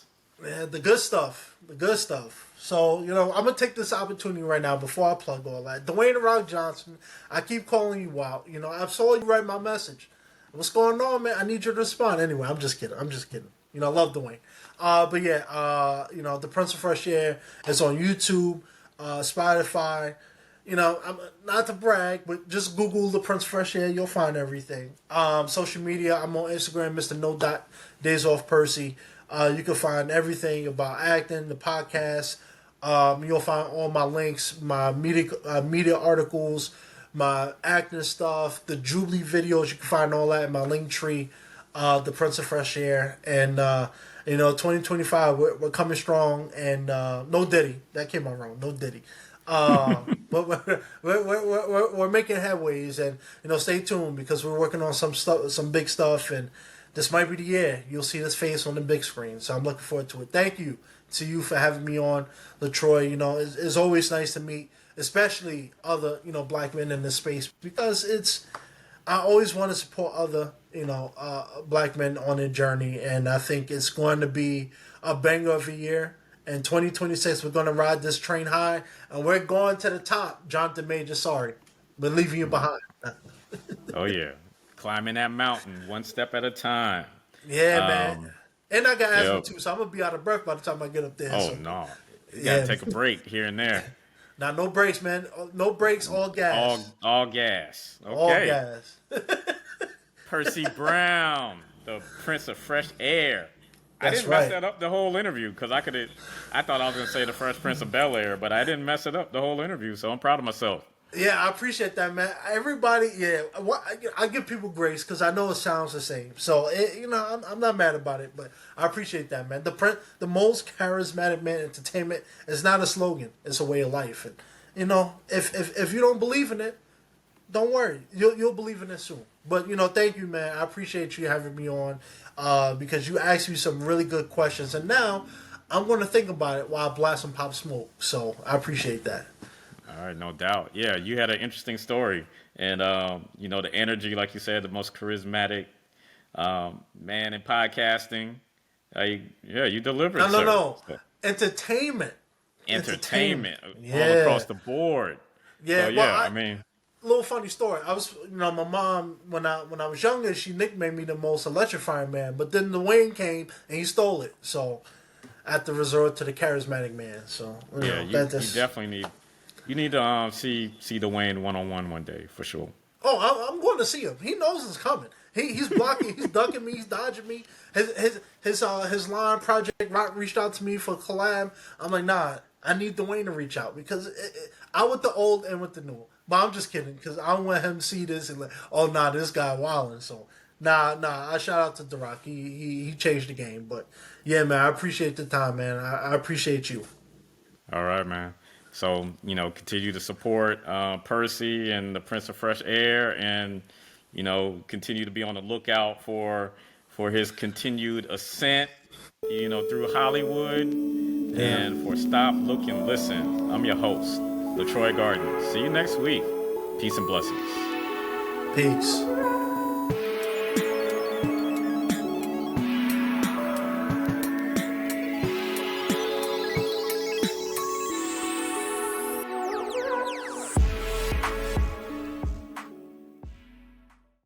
Man, the good stuff. The good stuff. So, I'm going to take this opportunity right now before I plug all that. Dwayne The Rock Johnson, I keep calling you out. I saw you write my message. What's going on, man? I need you to respond. Anyway, I'm just kidding. I love Dwayne. But yeah, The Prince of Fresh Air is on YouTube, Spotify. I'm not to brag, but just Google The Prince of Fresh Air. You'll find everything. Social media, I'm on Instagram, Mr. No Dot Days Off Percy. You can find everything about acting, the podcast. You'll find all my links, my media articles, my acting stuff, the Jubilee videos. You can find all that in my link tree, The Prince of Fresh Air. And, 2025, we're coming strong. And no Diddy. That came out wrong. No Diddy. But we're making headways. And, stay tuned because we're working on some big stuff. And this might be the year you'll see this face on the big screen. So I'm looking forward to it. Thank you to you for having me on, LeTroy. It's always nice to meet, especially other, black men in this space because I always want to support other, black men on their journey. And I think it's going to be a banger of a year. In 2026, we're going to ride this train high and we're going to the top. Jonathan Major, sorry, but leaving you behind. Oh yeah. Climbing that mountain one step at a time. Yeah, man. And I got asthma Yep. too, so I'm gonna be out of breath by the time I get up there. Oh so. no. You Yeah. gotta take a break here and there. Now, no brakes, man. No brakes, all gas. All gas. Okay. All gas. Percy Brown, the Prince of Fresh Air. I That's didn't mess right. that up the whole interview because I thought I was gonna say the Fresh Prince of Bel Air, but I didn't mess it up the whole interview, so I'm proud of myself. Yeah, I appreciate that, man. Everybody, yeah, I give people grace because I know it sounds the same. So, I'm not mad about it, but I appreciate that, man. The most charismatic man in entertainment is not a slogan; it's a way of life. And if you don't believe in it, don't worry, you'll believe in it soon. But thank you, man. I appreciate you having me on because you asked me some really good questions, and now I'm going to think about it while I blast some Pop Smoke. So I appreciate that. All All right, no doubt. Yeah, you had an interesting story, and you know, the energy, like you said, the most charismatic man in podcasting. Yeah, you delivered, No, no, sir. no. So, Entertainment. Entertainment. entertainment all across Yeah. the board. So Yeah. Well, yeah, I mean, little funny story. I was, my mom when I was younger, she nicknamed me the most electrifying man. But then the Wayne came and he stole it. So I had to resort to the charismatic man. So yeah, that you just. definitely need to see Dwayne one day for sure. Oh, I'm going to see him. He knows it's coming. He's blocking. He's ducking me. He's dodging me. His line Project Rock reached out to me for collab. I'm like, nah. I need Dwayne to reach out because I with the old and with the new. But I'm just kidding because I don't want him to see this and like, oh nah, this guy wilding. So nah. I shout out to The Rock. He changed the game. But yeah, man, I appreciate the time, man. I appreciate you. All right, man. So, you know, continue to support Percy and the Prince of Fresh Air, and you know, continue to be on the lookout for his continued ascent, you know, through Hollywood, Yeah. and for Stop, Look, and Listen. I'm your host, LeTroy Gardner. See you next week. Peace and blessings. Peace.